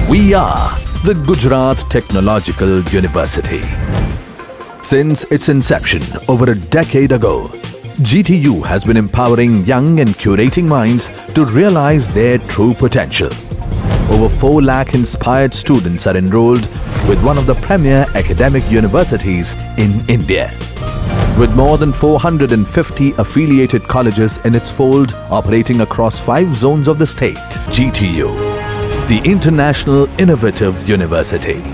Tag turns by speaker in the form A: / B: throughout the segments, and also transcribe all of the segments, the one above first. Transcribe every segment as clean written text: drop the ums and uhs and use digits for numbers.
A: We are the Gujarat Technological University. Since its inception over a decade ago, GTU has been empowering young and curating minds to realize their true potential. Over 4 lakh inspired students are enrolled with one of the premier academic universities in India. With more than 450 affiliated colleges in its fold operating across 5 zones of the state, GTU, the International Innovative University,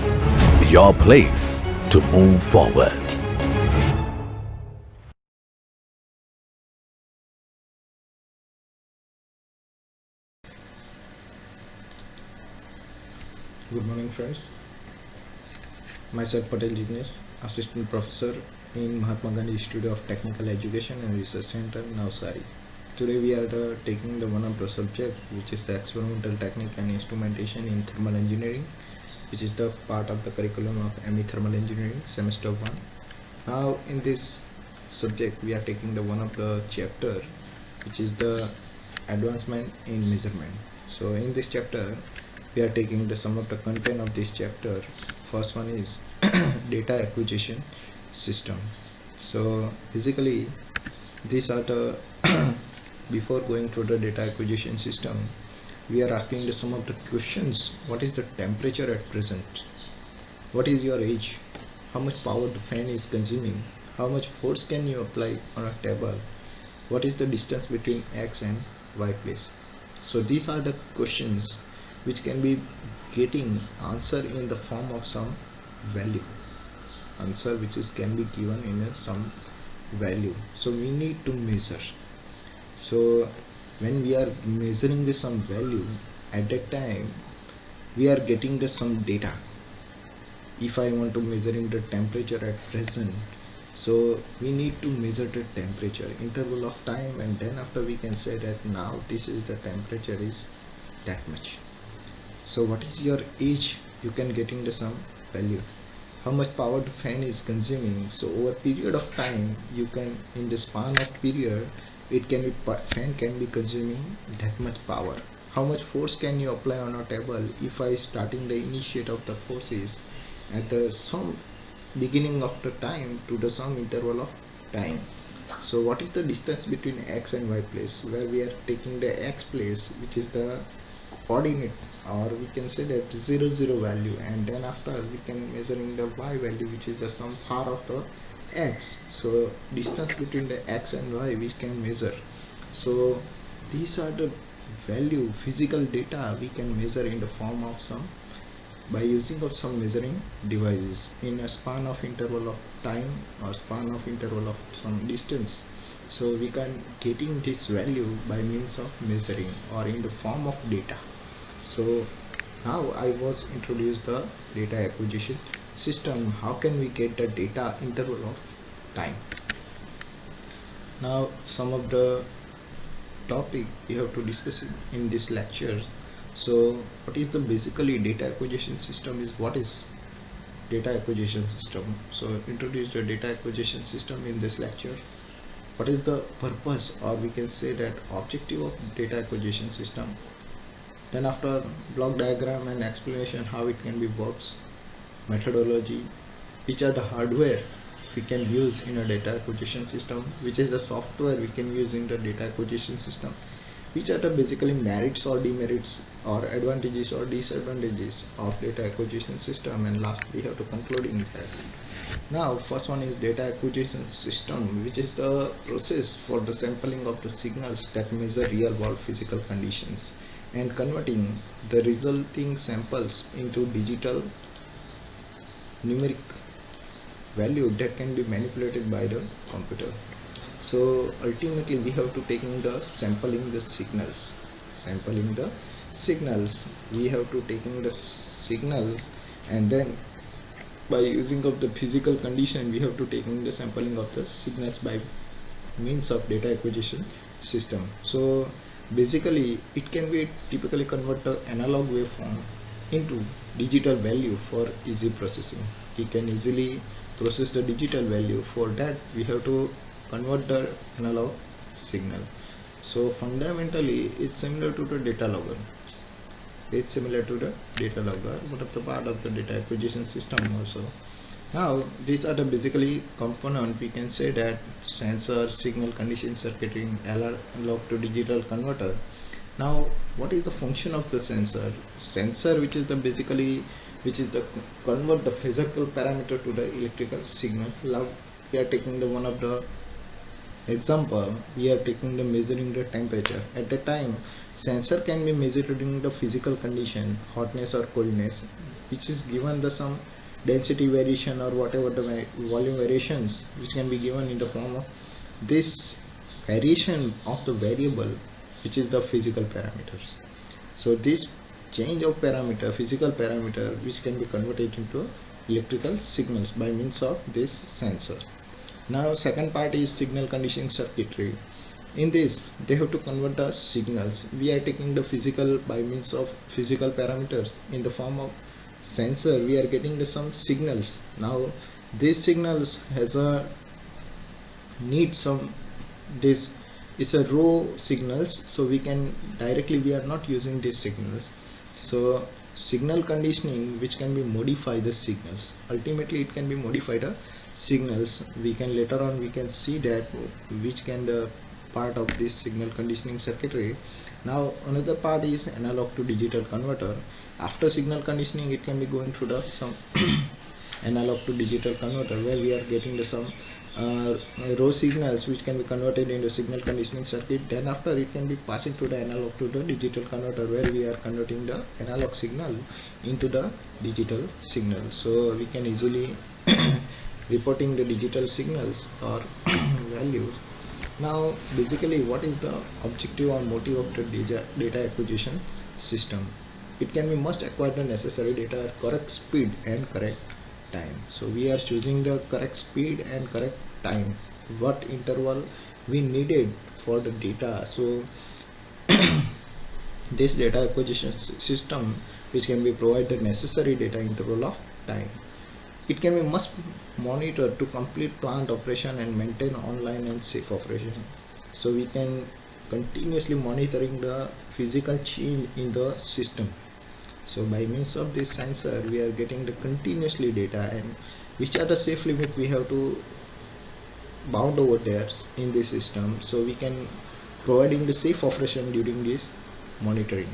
A: your place to move forward.
B: Good morning, friends. Myself PATEL JIGNESH, Assistant Professor in Mahatma Gandhi Institute of Technical Education and Research Center, NAVSARI. Today we are taking the one of the subject, which is the experimental technique and instrumentation in thermal engineering, which is the part of the curriculum of ME Thermal Engineering semester 1. Now in this subject we are taking the one of the chapter, which is the advancement in measurement. So in this chapter we are taking the some of the content of this chapter. First one is data acquisition system. So basically these are the before going to the data acquisition system, we are asking the some of the questions. What is the temperature at present? What is your age? How much power the fan is consuming? How much force can you apply on a table? What is the distance between X and Y place? So these are the questions which can be getting answer in the form of some value, answer which is can be given in some value. So we need to measure. So when we are measuring with some value, at that time we are getting the some data. If I want to measuring the temperature at present, so we need to measure the temperature interval of time, and then after we can say that now this is the temperature is that much. So what is your age? You can getting the some value. How much power the fan is consuming? So over period of time, you can in the span of period, it can be fan can be consuming that much power. How much force can you apply on a table? If I starting the initiate of the forces at the some beginning of the time to the some interval of time. So what is the distance between X and Y place? Where we are taking the X place, which is the coordinate, or we can say that 0 0 value, and then after we can measuring the Y value, which is the sum far of the X. So distance between the X and Y we can measure. So these are the value, physical data we can measure in the form of some by using of some measuring devices in a span of interval of time or span of interval of some distance. So we can getting this value by means of measuring or in the form of data. So now I was introduced the data acquisition system. How can we get the data interval of time? Now some of the topic we have to discuss in this lecture. So what is the basically data acquisition system is what is data acquisition system? So introduce the data acquisition system in this lecture. What is the purpose, or we can say that objective of data acquisition system? Then after block diagram and explanation how it can be works, methodology, which are the hardware we can use in a data acquisition system, which is the software we can use in the data acquisition system, which are the basically merits or demerits or advantages or disadvantages of data acquisition system, and last we have to concluding that. Now first one is data acquisition system, which is the process for the sampling of the signals that measure real world physical conditions and converting the resulting samples into digital numeric value that can be manipulated by the computer. So ultimately we have to taking the sampling the signals, we have to taking the signals, and then by using of the physical condition we have to taking the sampling of the signals by means of data acquisition system. So basically it can be typically convert the analog waveform into digital value for easy processing. We can easily process the digital value. For that we have to convert the analog signal. So fundamentally it's similar to the data logger. It's similar to the data logger, one of the part of the data acquisition system also. Now these are the basically component. We can say that sensor, signal conditioning circuitry, analog to digital converter. Now what is the function of the sensor? Sensor, which is the basically convert the physical parameter to the electrical signal. Now we are taking the one of the example, we are taking the measuring the temperature. At the time, sensor can be measured during the physical condition, hotness or coldness, which is given the some density variation or whatever the volume variations, which can be given in the form of this variation of the variable, which is the physical parameters. So this change of parameter, physical parameter, which can be converted into electrical signals by means of this sensor. Now second part is signal conditioning circuitry. In this they have to convert the signals. We are taking the physical by means of physical parameters. In the form of sensor we are getting the some signals. Now these signals has a need some, this is a raw signals, so we can directly, we are not using these signals. So signal conditioning, which can be modify the signals, ultimately it can be modified the signals. We can later on we can see that which can the part of this signal conditioning circuitry. Now another part is analog to digital converter. After signal conditioning it can be going through the some analog to digital converter, where we are getting the some raw signals which can be converted into signal conditioning circuit. Then after it can be passing to the analog to the digital converter, where we are converting the analog signal into the digital signal. So we can easily reporting the digital signals or values. Now basically what is the objective or motive of the data acquisition system? It can be must acquire the necessary data at correct speed and correct time. So we are choosing the correct speed and correct time, what interval we needed for the data. So this data acquisition system, which can be provide the necessary data interval of time. It can be must monitor to complete plant operation and maintain online and safe operation. So we can continuously monitoring the physical change in the system. So by means of this sensor we are getting the continuously data, and which are the safe limit we have to bound over there in this system, so we can providing the safe operation during this monitoring.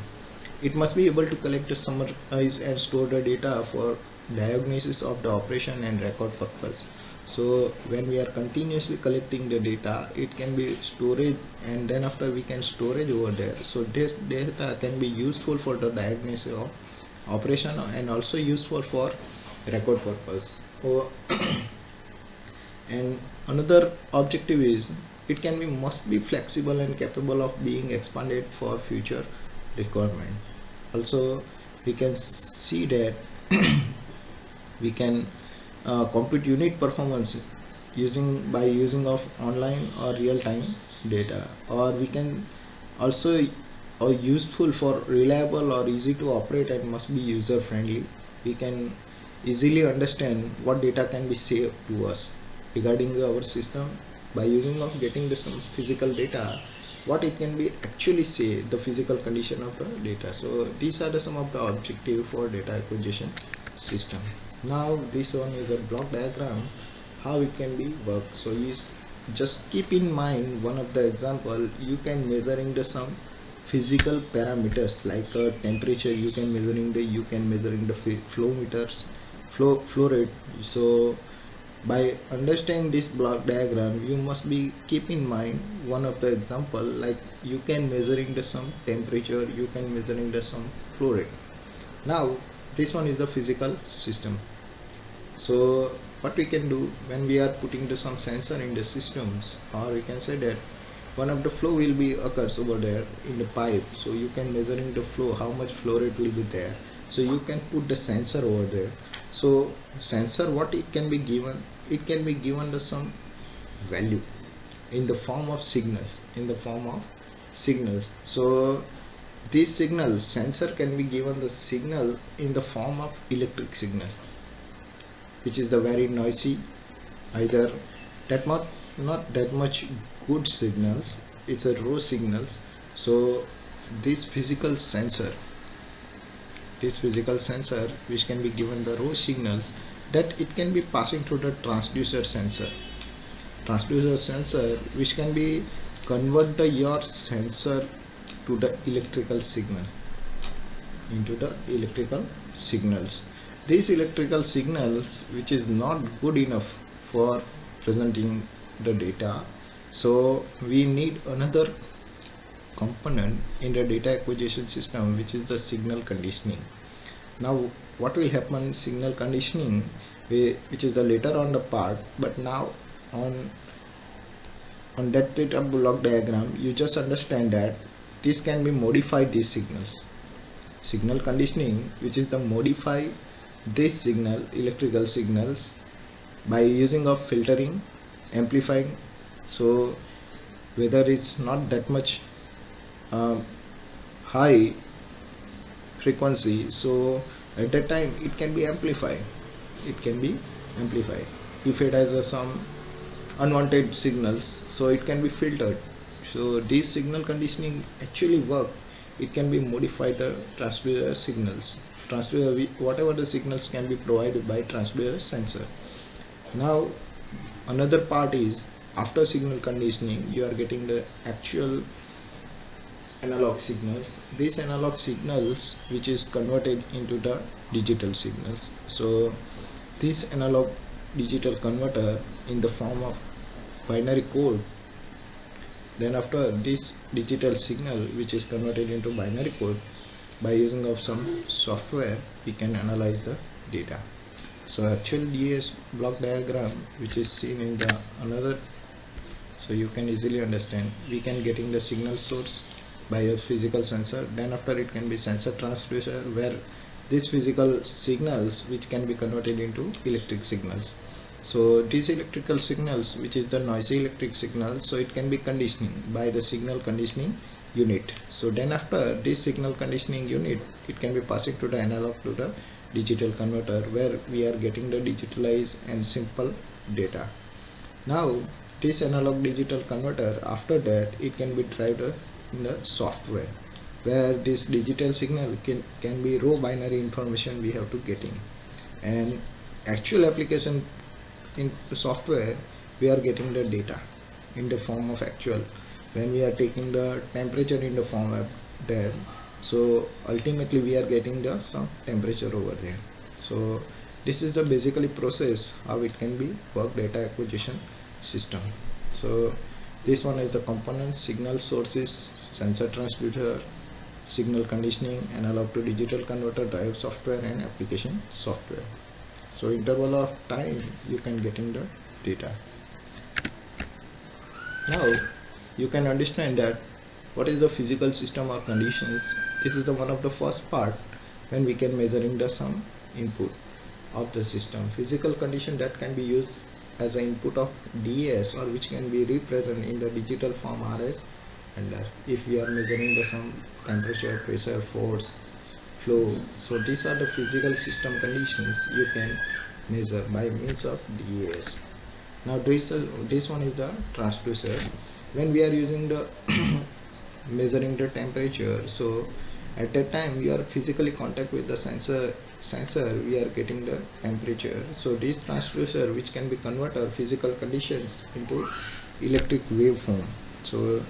B: It must be able to collect the summarize and store the data for diagnosis of the operation and record purpose. So when we are continuously collecting the data, it can be storage, and then after we can storage over there. So this data can be useful for the diagnosis of operation and also useful for record purpose. And another objective is it can be must be flexible and capable of being expanded for future requirement. Also we can see that we can compute unit performance by using of online or real-time data, or we can also useful for reliable or easy to operate and must be user friendly. We can easily understand what data can be saved to us regarding our system by using of getting the some physical data, what it can be actually say the physical condition of the data. So these are the some of the objective for data acquisition system. Now this one is a block diagram how it can be work. So you just keep in mind one of the example, you can measuring the some physical parameters like temperature, you can measuring the flow meters, flow rate. So by understanding this block diagram you must be keep in mind one of the example, like you can measuring the some temperature, you can measuring the some flow rate. Now this one is the physical system. So what we can do when we are putting the some sensor in the systems, or we can say that one of the flow will be occurs over there in the pipe, so you can measuring the flow, how much flow rate will be there, so you can put the sensor over there. So sensor, what it can be given, it can be given the some value in the form of signals, so this signal sensor can be given the signal in the form of electric signal, which is the very noisy, either that not that much good signals, it's a raw signals. So this physical sensor this physical sensor which can be given the raw signals that it can be passing through the transducer sensor. Transducer sensor which can be convert your sensor to the electrical signal, into the electrical signals. These electrical signals which is not good enough for presenting the data, so we need another component in the data acquisition system which is the signal conditioning. Now what will happen in signal conditioning, which is the later on the part, but now on that data block diagram you just understand that this can be modified, these signals. Signal conditioning which is the modify this signal, electrical signals, by using of filtering, amplifying, so whether it's not that much high frequency, so at that time it can be amplified. If it has some unwanted signals, so it can be filtered. So this signal conditioning actually work. It can be modified the transducer signals, whatever the signals can be provided by transducer sensor. Now another part is, after signal conditioning you are getting the actual analog signals. These analog signals which is converted into the digital signals. So this analog digital converter in the form of binary code, then after this digital signal which is converted into binary code, by using of some software we can analyze the data. So actual DAS block diagram which is seen in the another, so you can easily understand, we can getting the signal source by a physical sensor, then after it can be sensor transducer where these physical signals which can be converted into electric signals. So these electrical signals which is the noisy electric signal, so it can be conditioning by the signal conditioning unit. So then after this signal conditioning unit, it can be passing to the analog to the digital converter where we are getting the digitalized and simple data. Now this analog digital converter, after that it can be derived in the software where this digital signal can be raw binary information we have to getting, and actual application in the software we are getting the data in the form of actual, when we are taking the temperature in the form of that, so ultimately we are getting the some temperature over there. So this is the basically process how it can be work data acquisition system. So this one is the components, signal sources, sensor transducer, signal conditioning, analog to digital converter, drive software and application software. So interval of time you can getting the data. Now you can understand that what is the physical system or conditions. This is the one of the first part when we can measuring the some input of the system. Physical condition that can be used as an input of DAS or which can be represented in the digital form RS and R. If we are measuring the some temperature, pressure, force, flow, so these are the physical system conditions you can measure by means of DAS. Now this one is the transducer. When we are using the measuring the temperature, so at that time we are physically contact with the sensor, we are getting the temperature. So this transducer which can be converted physical conditions into electric waveform. So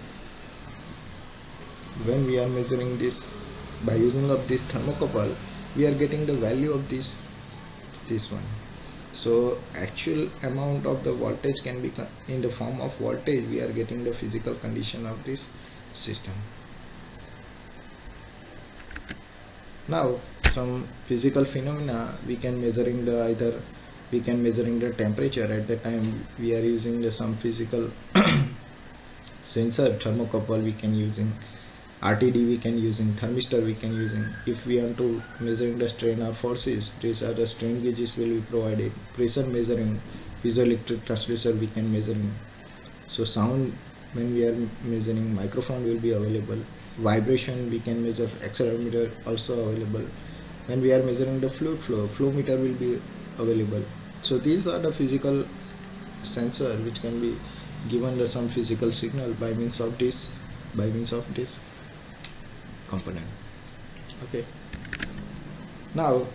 B: when we are measuring this by using of this thermocouple, we are getting the value of this one. So actual amount of the voltage can be in the form of voltage, we are getting the physical condition of this system. Now some physical phenomena we can measuring the either we can measuring the temperature. At that time we are using the some physical sensor, thermocouple we can using, RTD we can using, thermistor we can using. If we want to measuring the strain or forces, these are the strain gauges will be provided. Pressure measuring, piezoelectric transducer we can measuring. So sound, when we are measuring, microphone will be available. Vibration we can measure, accelerometer also available. When we are measuring the fluid flow meter will be available. So these are the physical sensor which can be given the some physical signal by means of this component. Okay. Now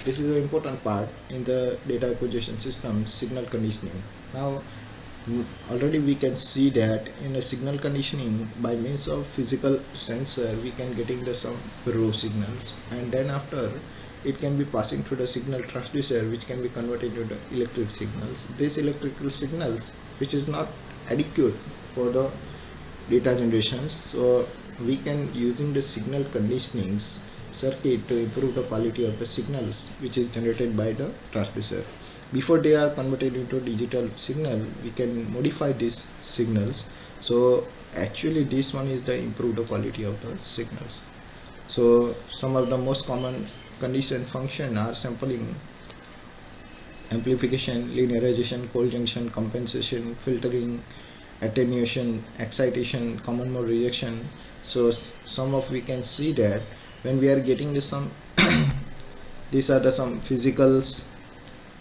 B: this is an important part in the data acquisition system, signal conditioning. Now already we can see that in a signal conditioning, by means of physical sensor we can getting the some raw signals, and then after it can be passing through the signal transducer, which can be converted into the electric signals. These electrical signals which is not adequate for the data generations, so we can using the signal conditionings circuit to improve the quality of the signals which is generated by the transducer. Before they are converted into digital signal, we can modify these signals. So actually this one is the improve the quality of the signals. So some of the most common condition function are sampling, amplification, linearization, cold junction, compensation, filtering, attenuation, excitation, common mode rejection. So some of we can see that when we are getting the some these are the some physicals,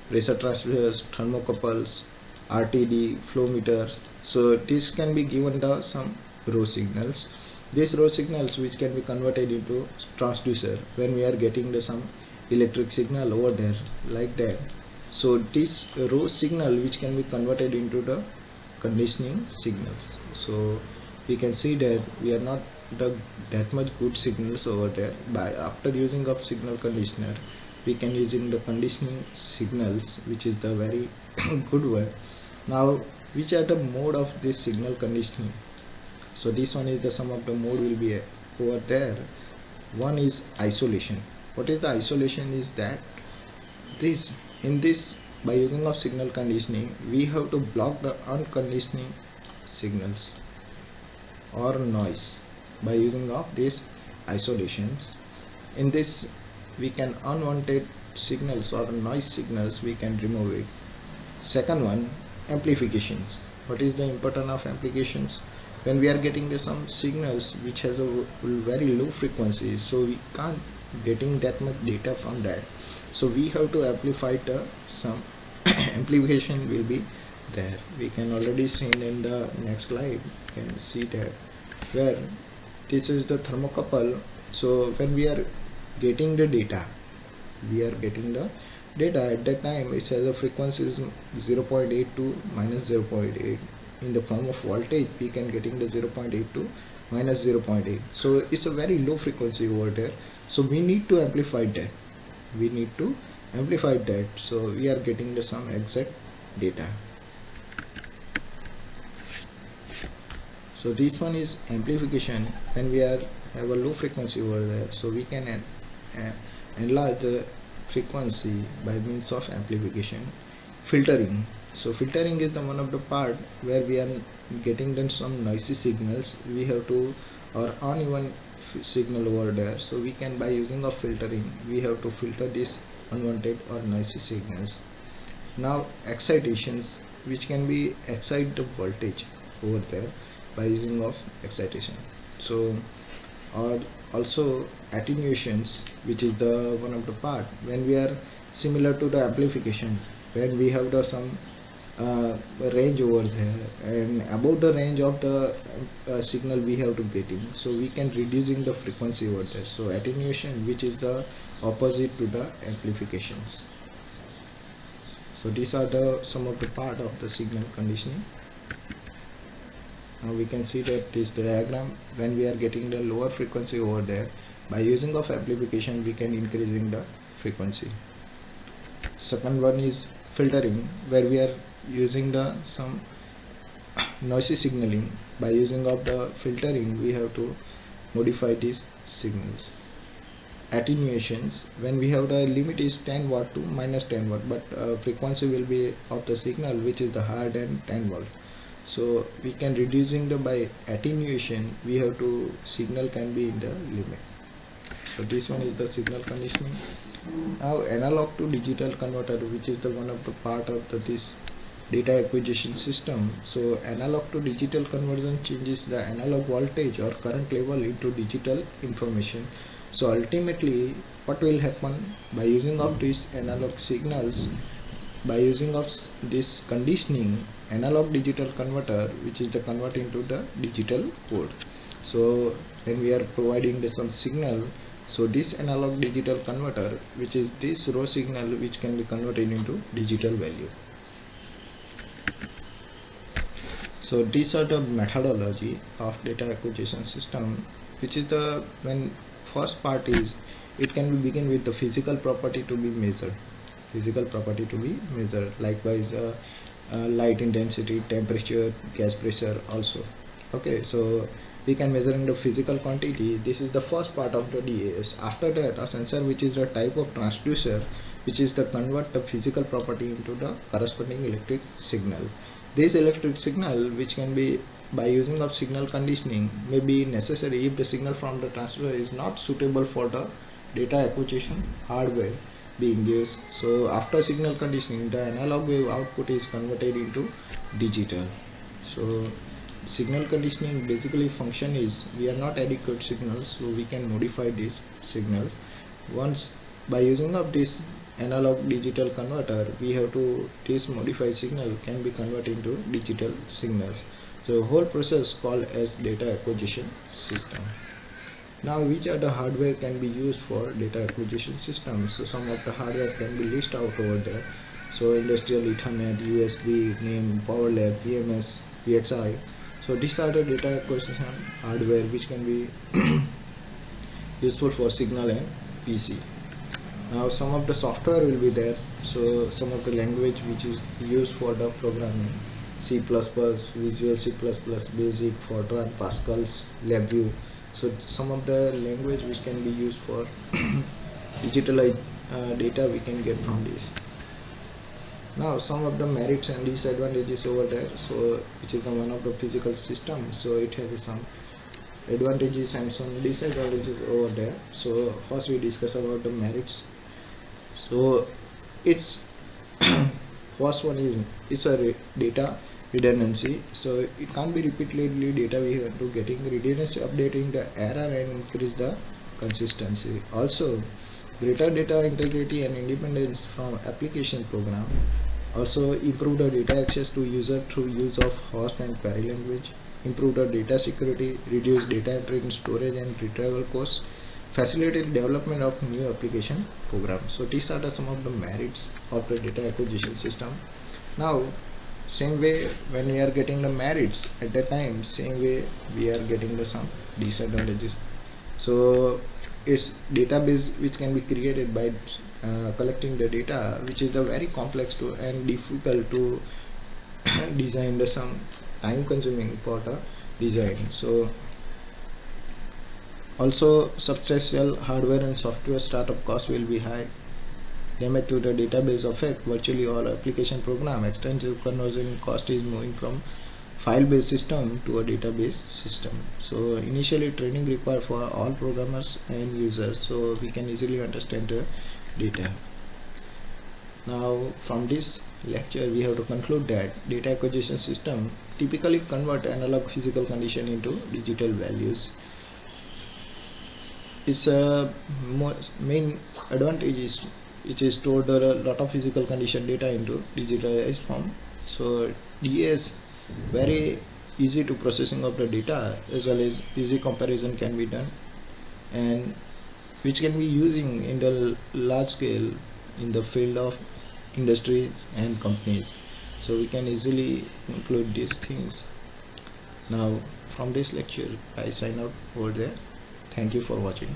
B: pressure transducers, thermocouples, RTD, flow meters. So this can be given the some raw signals. These raw signals which can be converted into transducer when we are getting the some electric signal over there like that. So this raw signal which can be converted into the conditioning signals. So we can see that we are not that much good signals over there. By after using of signal conditioner, we can using the conditioning signals, which is the very good one. Now which are the mode of this signal conditioning? So this one is the some of the mode will be over there. One is isolation. What is the isolation is that this by using of signal conditioning we have to block the unconditioning signals or noise by using of these isolations. In this we can unwanted signals or noise signals we can remove it. Second one, amplifications. What is the importance of amplifications? When we are getting some signals which has a very low frequency, so we can't getting that much data from that, so we have to amplify the some amplification will be there. We can already see in the next slide, you can see that where this is the thermocouple. So when we are getting the data, at that time it has a frequency is 0.8 to minus 0.8. in the form of voltage we can getting the 0.8 to minus 0.8. so it's a very low frequency over there, so we need to amplify that. So we are getting the some exact data. So this one is amplification. When we are have a low frequency over there, so we can enlarge the frequency by means of amplification. Filtering. So filtering is the one of the part where we are getting then some noisy signals, we have to or uneven signal over there, so we can by using of filtering we have to filter this unwanted or noisy signals. Now excitations, which can be excite the voltage over there by using of excitation. So or also attenuations, which is the one of the part when we are similar to the amplification, when we have the some range over there, and above the range of the signal we have to getting, so we can reducing the frequency over there. So attenuation, which is the opposite to the amplifications. So these are the some of the part of the signal conditioning. Now we can see that this diagram, when we are getting the lower frequency over there, by using of amplification we can increasing the frequency. Second one is filtering, where we are using the some noisy signaling. By using of the filtering we have to modify these signals. Attenuations, when we have the limit is 10 watt to minus 10 watt, but frequency will be of the signal which is the higher than 10 volt. So we can reducing the by attenuation, we have to signal can be in the limit. So this one is the signal conditioning. Now analog to digital converter, which is the one of the part of this data acquisition system. So analog to digital conversion changes the analog voltage or current level into digital information. So ultimately what will happen by using of these analog signals, by using of this conditioning, analog digital converter, which is the convert into the digital code. So when we are providing some signal, So this analog digital converter, which is this raw signal which can be converted into digital value. So these are the methodology of data acquisition system, which is the when first part is it can be begin with the physical property to be measured. Physical property to be measured. Likewise, light intensity, temperature, gas pressure also. Okay, so we can measuring the physical quantity. This is the first part of the DAS. After that, a sensor, which is the type of transducer, which is the convert the physical property into the corresponding electric signal. This electric signal, which can be by using of signal conditioning, may be necessary if the signal from the transducer is not suitable for the data acquisition hardware being used. So after signal conditioning, the analog wave output is converted into digital. So signal conditioning basically function is we are not adequate signals, so we can modify this signal. Once by using of this analog digital converter, we have to this modified signal can be converted into digital signals. So whole process called as data acquisition system. Now, which are the hardware can be used for data acquisition systems? So some of the hardware can be listed out over there. So industrial Ethernet, USB, NIM, PowerLab, VMS, VXI. So these are the data acquisition hardware which can be useful for signal and PC. Now some of the software will be there. So some of the language which is used for the programming: C++, Visual C++, Basic, Fortran, Pascal's, LabVIEW. So some of the language which can be used for digitalized data we can get from this. Now some of the merits and disadvantages over there. So which is the one of the physical system. So it has some advantages and some disadvantages over there. So first we discuss about the merits. So it's first one is it's a data redundancy. So it can't be repeatedly data we have to getting redundancy, updating the error and increase the consistency. Also greater data integrity and independence from application program. Also improve the data access to user through use of host and query language. Improve the data security, reduce data entry in storage and retrieval costs, facilitate development of new application programs. So these are the some of the merits of the data acquisition system. Now same way when we are getting the merits, at that time same way we are getting the some disadvantages. So it's database which can be created by collecting the data, which is the very complex to and difficult to design the some time consuming for the design. So also substantial hardware and software startup cost will be high. Damage to the database affect virtually all application program. Extensive conversion cost is moving from file-based system to a database system. So initially training required for all programmers and users, so we can easily understand the data. Now from this lecture we have to conclude that data acquisition system typically convert analog physical condition into digital values. Its main advantage is it is stored a lot of physical condition data into digitalized form. So DS very easy to processing of the data, as well as easy comparison can be done, and which can be using in the large scale in the field of industries and companies. So we can easily include these things. Now from this lecture I sign out over there. Thank you for watching.